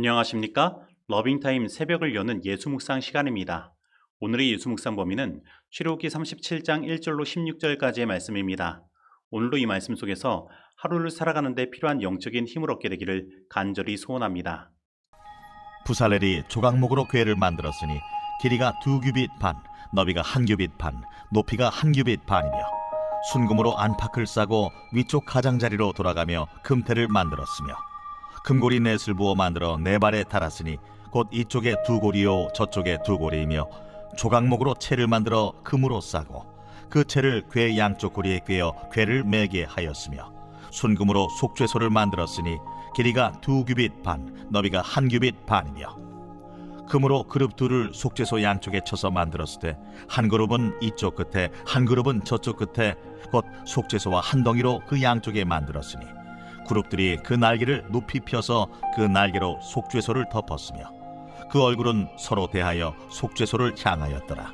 안녕하십니까? 러빙타임 새벽을 여는 예수묵상 시간입니다. 오늘의 예수묵상 범위는 출애굽기 37장 1절로 16절까지의 말씀입니다. 오늘도 이 말씀 속에서 하루를 살아가는 데 필요한 영적인 힘을 얻게 되기를 간절히 소원합니다. 부살렐이 조각목으로 궤를 만들었으니 길이가 2규빗 반, 너비가 1규빗 반, 높이가 1규빗 반이며 순금으로 안팎을 싸고 위쪽 가장자리로 돌아가며 금태를 만들었으며 금고리 넷을 부어 만들어 네 발에 달았으니 곧 이쪽에 2고리요 저쪽에 2고리이며 조각목으로 채를 만들어 금으로 싸고 그 채를 궤 양쪽 고리에 꿰어 궤를 매게 하였으며 순금으로 속죄소를 만들었으니 길이가 2규빗 반, 너비가 1규빗 반이며 금으로 그룹 둘을 속죄소 양쪽에 쳐서 만들었을 때 한 그룹은 이쪽 끝에 한 그룹은 저쪽 끝에 곧 속죄소와 한 덩이로 그 양쪽에 만들었으니 그룹들이 그 날개를 높이 펴서 그 날개로 속죄소를 덮었으며 그 얼굴은 서로 대하여 속죄소를 향하였더라.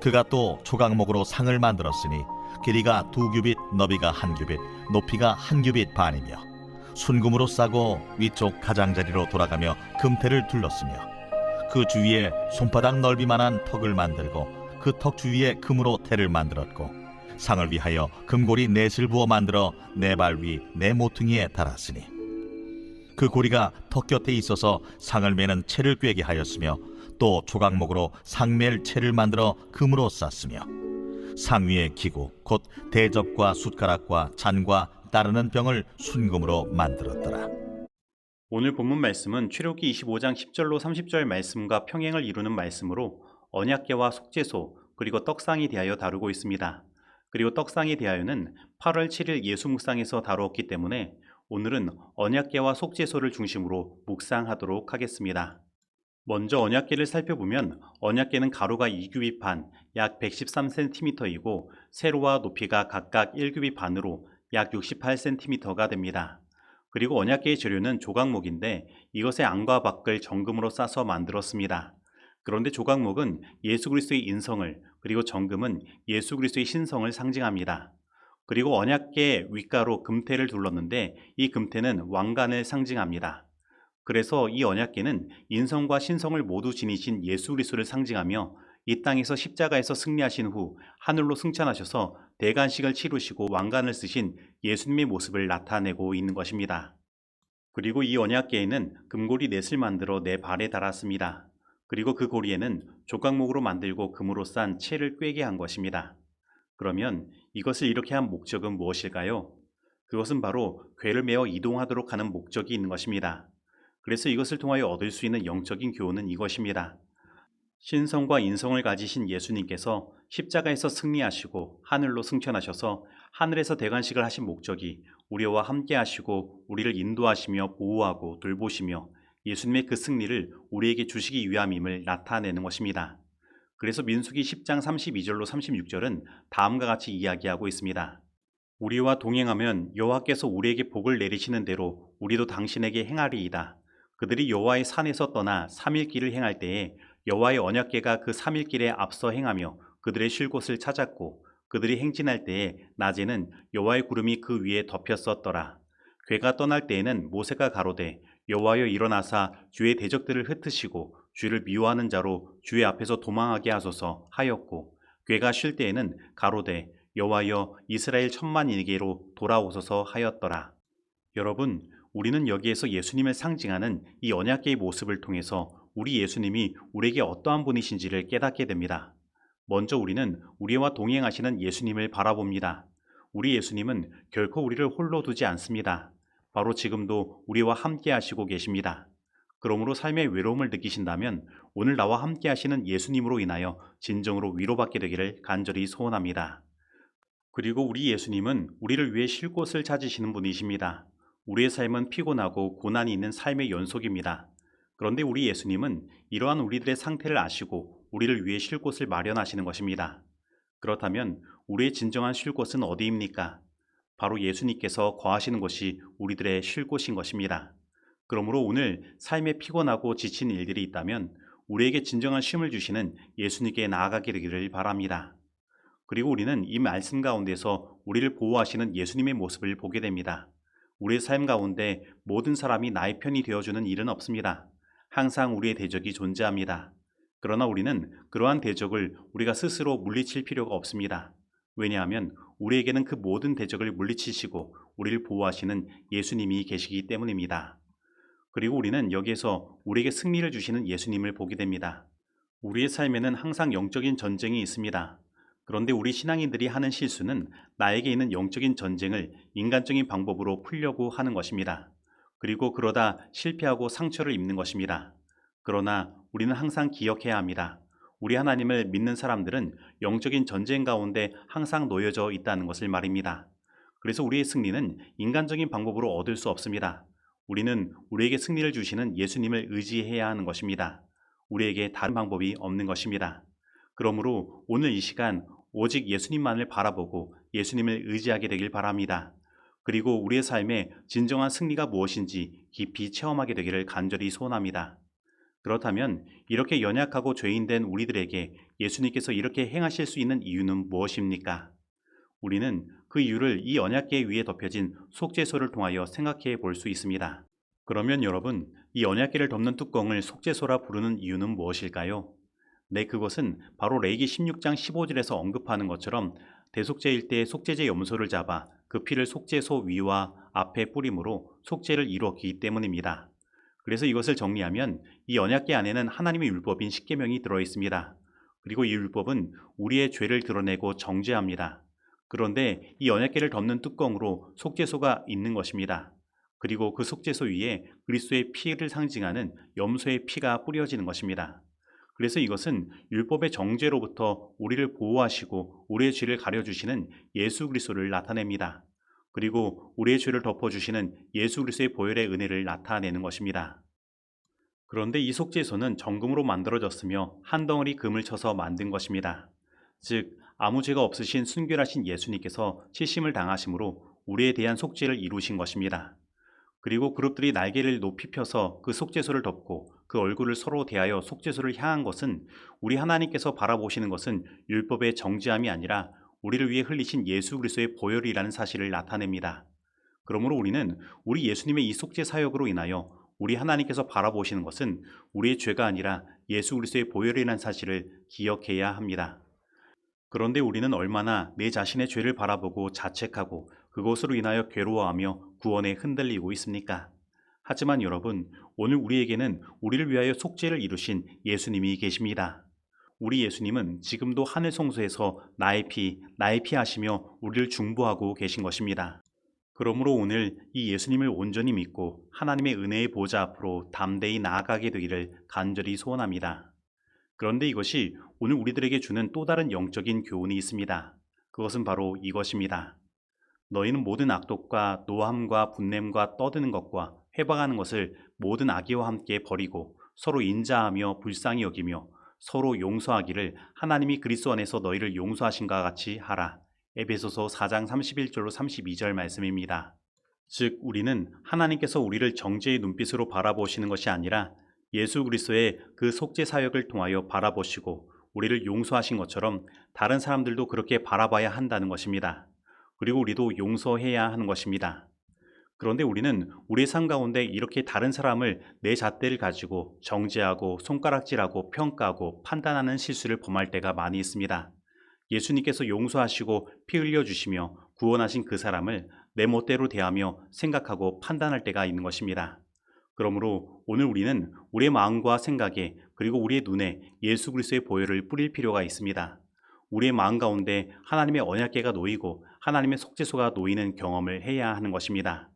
그가 또 조각목으로 상을 만들었으니 길이가 2규빗, 너비가 1규빗, 높이가 1규빗 반이며 순금으로 싸고 위쪽 가장자리로 돌아가며 금태를 둘렀으며 그 주위에 손바닥 넓이만한 턱을 만들고 그 턱 주위에 금으로 태를 만들었고 상을 위하여 금고리 넷을 부어 만들어 네 발 위 네 모퉁이에 달았으니 그 고리가 턱 곁에 있어서 상을 매는 채를 꿰게 하였으며 또 조각목으로 상맬 채를 만들어 금으로 쌌으며 상 위에 기구 곧 대접과 숟가락과 잔과 따르는 병을 순금으로 만들었더라. 오늘 본문 말씀은 출애굽기 25장 10절로 30절 말씀과 평행을 이루는 말씀으로 언약궤와 속죄소 그리고 떡상에 대하여 다루고 있습니다. 그리고 떡상에 대하여는 8월 7일 예수 묵상에서 다루었기 때문에 오늘은 언약궤와 속죄소를 중심으로 묵상하도록 하겠습니다. 먼저 언약궤를 살펴보면 언약궤는 가로가 2규빗 반, 약 113cm이고 세로와 높이가 각각 1규빗 반으로 약 68cm가 됩니다. 그리고 언약궤의 재료는 조각목인데 이것의 안과 밖을 정금으로 싸서 만들었습니다. 그런데 조각목은 예수 그리스도의 인성을 그리고 정금은 예수 그리스도의 신성을 상징합니다. 그리고 언약궤 윗가로 금태를 둘렀는데 이 금태는 왕관을 상징합니다. 그래서 이 언약궤는 인성과 신성을 모두 지니신 예수 그리스도를 상징하며 이 땅에서 십자가에서 승리하신 후 하늘로 승천하셔서 대관식을 치르시고 왕관을 쓰신 예수님의 모습을 나타내고 있는 것입니다. 그리고 이 언약궤에는 금고리 넷을 만들어 네 발에 달았습니다. 그리고 그 고리에는 조각목으로 만들고 금으로 싼 채를 꿰게 한 것입니다. 그러면 이것을 이렇게 한 목적은 무엇일까요? 그것은 바로 궤를 메어 이동하도록 하는 목적이 있는 것입니다. 그래서 이것을 통하여 얻을 수 있는 영적인 교훈은 이것입니다. 신성과 인성을 가지신 예수님께서 십자가에서 승리하시고 하늘로 승천하셔서 하늘에서 대관식을 하신 목적이 우리와 함께 하시고 우리를 인도하시며 보호하고 돌보시며 예수님의 그 승리를 우리에게 주시기 위함임을 나타내는 것입니다. 그래서 민수기 10장 32절로 36절은 다음과 같이 이야기하고 있습니다. 우리와 동행하면 여호와께서 우리에게 복을 내리시는 대로 우리도 당신에게 행하리이다. 그들이 여호와의 산에서 떠나 3일 길을 행할 때에 여호와의 언약궤가 그 3일 길에 앞서 행하며 그들의 쉴 곳을 찾았고 그들이 행진할 때에 낮에는 여호와의 구름이 그 위에 덮였었더라. 궤가 떠날 때에는 모세가 가로되 여호와여 일어나사 주의 대적들을 흩으시고 주를 미워하는 자로 주의 앞에서 도망하게 하소서 하였고 궤가 쉴 때에는 가로되 여호와여 이스라엘 천만인에게로 돌아오소서 하였더라. 여러분, 우리는 여기에서 예수님을 상징하는 이 언약궤의 모습을 통해서 우리 예수님이 우리에게 어떠한 분이신지를 깨닫게 됩니다. 먼저 우리는 우리와 동행하시는 예수님을 바라봅니다. 우리 예수님은 결코 우리를 홀로 두지 않습니다. 바로 지금도 우리와 함께 하시고 계십니다. 그러므로 삶의 외로움을 느끼신다면 오늘 나와 함께 하시는 예수님으로 인하여 진정으로 위로받게 되기를 간절히 소원합니다. 그리고 우리 예수님은 우리를 위해 쉴 곳을 찾으시는 분이십니다. 우리의 삶은 피곤하고 고난이 있는 삶의 연속입니다. 그런데 우리 예수님은 이러한 우리들의 상태를 아시고 우리를 위해 쉴 곳을 마련하시는 것입니다. 그렇다면 우리의 진정한 쉴 곳은 어디입니까? 바로 예수님께서 거하시는 곳이 우리들의 쉴 곳인 것입니다. 그러므로 오늘 삶에 피곤하고 지친 일들이 있다면 우리에게 진정한 쉼을 주시는 예수님께 나아가게 되기를 바랍니다. 그리고 우리는 이 말씀 가운데서 우리를 보호하시는 예수님의 모습을 보게 됩니다. 우리의 삶 가운데 모든 사람이 나의 편이 되어주는 일은 없습니다. 항상 우리의 대적이 존재합니다. 그러나 우리는 그러한 대적을 우리가 스스로 물리칠 필요가 없습니다. 왜냐하면 우리에게는 그 모든 대적을 물리치시고 우리를 보호하시는 예수님이 계시기 때문입니다. 그리고 우리는 여기에서 우리에게 승리를 주시는 예수님을 보게 됩니다. 우리의 삶에는 항상 영적인 전쟁이 있습니다. 그런데 우리 신앙인들이 하는 실수는 나에게 있는 영적인 전쟁을 인간적인 방법으로 풀려고 하는 것입니다. 그리고 그러다 실패하고 상처를 입는 것입니다. 그러나 우리는 항상 기억해야 합니다. 우리 하나님을 믿는 사람들은 영적인 전쟁 가운데 항상 놓여져 있다는 것을 말입니다. 그래서 우리의 승리는 인간적인 방법으로 얻을 수 없습니다. 우리는 우리에게 승리를 주시는 예수님을 의지해야 하는 것입니다. 우리에게 다른 방법이 없는 것입니다. 그러므로 오늘 이 시간 오직 예수님만을 바라보고 예수님을 의지하게 되길 바랍니다. 그리고 우리의 삶에 진정한 승리가 무엇인지 깊이 체험하게 되기를 간절히 소원합니다. 그렇다면 이렇게 연약하고 죄인된 우리들에게 예수님께서 이렇게 행하실 수 있는 이유는 무엇입니까? 우리는 그 이유를 이 언약궤 위에 덮여진 속죄소를 통하여 생각해 볼 수 있습니다. 그러면 여러분, 이 언약궤를 덮는 뚜껑을 속죄소라 부르는 이유는 무엇일까요? 네, 그것은 바로 레위기 16장 15절에서 언급하는 것처럼 대속죄일 때 속죄제 염소를 잡아 그 피를 속죄소 위와 앞에 뿌림으로 속죄를 이루었기 때문입니다. 그래서 이것을 정리하면 이 언약궤 안에는 하나님의 율법인 십계명이 들어 있습니다. 그리고 이 율법은 우리의 죄를 드러내고 정죄합니다. 그런데 이 언약궤를 덮는 뚜껑으로 속죄소가 있는 것입니다. 그리고 그 속죄소 위에 그리스도의 피를 상징하는 염소의 피가 뿌려지는 것입니다. 그래서 이것은 율법의 정죄로부터 우리를 보호하시고 우리의 죄를 가려주시는 예수 그리스도를 나타냅니다. 그리고 우리의 죄를 덮어주시는 예수 그리스도의 보혈의 은혜를 나타내는 것입니다. 그런데 이 속죄소는 정금으로 만들어졌으며 한 덩어리 금을 쳐서 만든 것입니다. 즉 아무 죄가 없으신 순결하신 예수님께서 치심을 당하심으로 우리에 대한 속죄를 이루신 것입니다. 그리고 그룹들이 날개를 높이 펴서 그 속죄소를 덮고 그 얼굴을 서로 대하여 속죄소를 향한 것은 우리 하나님께서 바라보시는 것은 율법의 정죄함이 아니라 우리를 위해 흘리신 예수 그리스도의 보혈이라는 사실을 나타냅니다. 그러므로 우리는 우리 예수님의 이 속죄 사역으로 인하여 우리 하나님께서 바라보시는 것은 우리의 죄가 아니라 예수 그리스도의 보혈이라는 사실을 기억해야 합니다. 그런데 우리는 얼마나 내 자신의 죄를 바라보고 자책하고 그것으로 인하여 괴로워하며 구원에 흔들리고 있습니까? 하지만 여러분, 오늘 우리에게는 우리를 위하여 속죄를 이루신 예수님이 계십니다. 우리 예수님은 지금도 하늘 성소에서 나의 피 하시며 우리를 중보하고 계신 것입니다. 그러므로 오늘 이 예수님을 온전히 믿고 하나님의 은혜의 보좌 앞으로 담대히 나아가게 되기를 간절히 소원합니다. 그런데 이것이 오늘 우리들에게 주는 또 다른 영적인 교훈이 있습니다. 그것은 바로 이것입니다. 너희는 모든 악독과 노함과 분냄과 떠드는 것과 회방하는 것을 모든 악의와 함께 버리고 서로 인자하며 불쌍히 여기며 서로 용서하기를 하나님이 그리스도 안에서 너희를 용서하신 것 같이 하라. 에베소서 4장 31절로 32절 말씀입니다. 즉 우리는 하나님께서 우리를 정죄의 눈빛으로 바라보시는 것이 아니라 예수 그리스도의 그 속죄 사역을 통하여 바라보시고 우리를 용서하신 것처럼 다른 사람들도 그렇게 바라봐야 한다는 것입니다. 그리고 우리도 용서해야 하는 것입니다. 그런데 우리는 우리의 삶 가운데 이렇게 다른 사람을 내 잣대를 가지고 정죄하고 손가락질하고 평가하고 판단하는 실수를 범할 때가 많이 있습니다. 예수님께서 용서하시고 피 흘려주시며 구원하신 그 사람을 내 멋대로 대하며 생각하고 판단할 때가 있는 것입니다. 그러므로 오늘 우리는 우리의 마음과 생각에 그리고 우리의 눈에 예수 그리스도의 보혈을 뿌릴 필요가 있습니다. 우리의 마음 가운데 하나님의 언약궤가 놓이고 하나님의 속죄소가 놓이는 경험을 해야 하는 것입니다.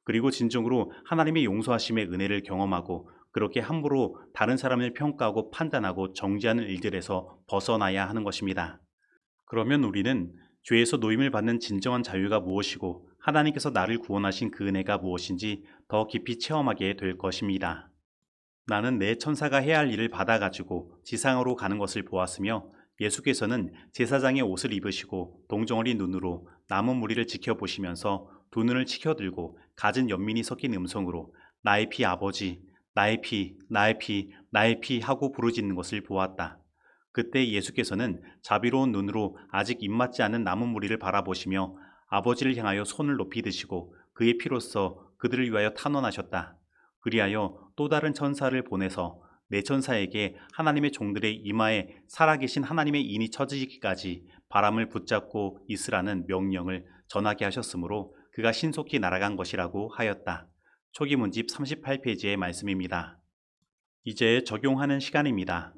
그리고 진정으로 하나님의 용서하심의 은혜를 경험하고 그렇게 함부로 다른 사람을 평가하고 판단하고 정죄하는 일들에서 벗어나야 하는 것입니다. 그러면 우리는 죄에서 노임을 받는 진정한 자유가 무엇이고 하나님께서 나를 구원하신 그 은혜가 무엇인지 더 깊이 체험하게 될 것입니다. 나는 내 천사가 해야 할 일을 받아가지고 지상으로 가는 것을 보았으며 예수께서는 제사장의 옷을 입으시고 동정어린 눈으로 남은 무리를 지켜보시면서 두 눈을 치켜들고 갖은 연민이 섞인 음성으로 나의 피 아버지, 나의 피, 나의 피, 나의 피 하고 부르짖는 것을 보았다. 그때 예수께서는 자비로운 눈으로 아직 입맞지 않은 남은 무리를 바라보시며 아버지를 향하여 손을 높이 드시고 그의 피로써 그들을 위하여 탄원하셨다. 그리하여 또 다른 천사를 보내서 네 천사에게 하나님의 종들의 이마에 살아계신 하나님의 인이 쳐지기까지 바람을 붙잡고 있으라는 명령을 전하게 하셨으므로 그가 신속히 날아간 것이라고 하였다. 초기 문집 38페이지의 말씀입니다. 이제 적용하는 시간입니다.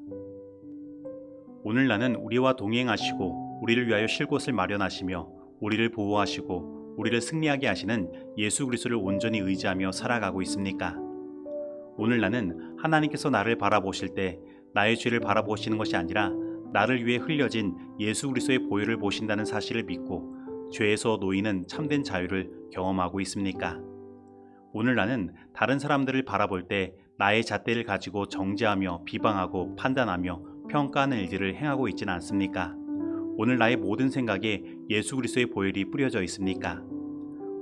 오늘 나는 우리와 동행하시고 우리를 위하여 쉴 곳을 마련하시며 우리를 보호하시고 우리를 승리하게 하시는 예수 그리스도를 온전히 의지하며 살아가고 있습니까? 오늘 나는 하나님께서 나를 바라보실 때 나의 죄를 바라보시는 것이 아니라 나를 위해 흘려진 예수 그리스도의 보혈을 보신다는 사실을 믿고 죄에서 놓이는 참된 자유를 경험하고 있습니까? 오늘 나는 다른 사람들을 바라볼 때 나의 잣대를 가지고 정죄하며 비방하고 판단하며 평가하는 일들을 행하고 있지는 않습니까? 오늘 나의 모든 생각에 예수 그리스도의 보혈이 뿌려져 있습니까?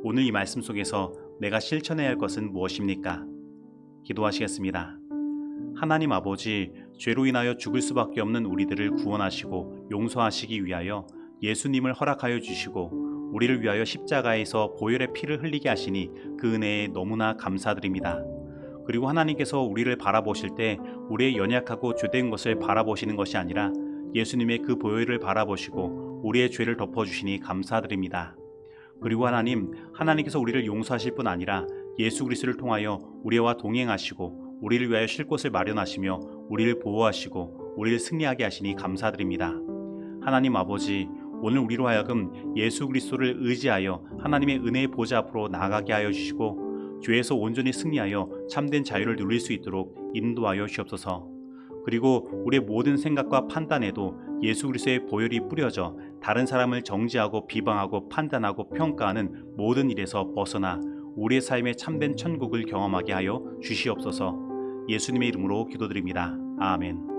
오늘 이 말씀 속에서 내가 실천해야 할 것은 무엇입니까? 기도하시겠습니다. 하나님 아버지, 죄로 인하여 죽을 수밖에 없는 우리들을 구원하시고 용서하시기 위하여 예수님을 허락하여 주시고 우리를 위하여 십자가에서 보혈의 피를 흘리게 하시니 그 은혜에 너무나 감사드립니다. 그리고 하나님께서 우리를 바라보실 때 우리의 연약하고 죄된 것을 바라보시는 것이 아니라 예수님의 그 보혈을 바라보시고 우리의 죄를 덮어주시니 감사드립니다. 그리고 하나님께서 우리를 용서하실 뿐 아니라 예수 그리스도를 통하여 우리와 동행하시고 우리를 위하여 쉴 곳을 마련하시며 우리를 보호하시고 우리를 승리하게 하시니 감사드립니다. 하나님 아버지, 오늘 우리로 하여금 예수 그리스도를 의지하여 하나님의 은혜의 보좌 앞으로 나아가게 하여 주시고 죄에서 온전히 승리하여 참된 자유를 누릴 수 있도록 인도하여 주옵소서. 그리고 우리의 모든 생각과 판단에도 예수 그리스도의 보혈이 뿌려져 다른 사람을 정죄하고 비방하고 판단하고 평가하는 모든 일에서 벗어나 우리의 삶에 참된 천국을 경험하게 하여 주시옵소서. 예수님의 이름으로 기도드립니다. 아멘.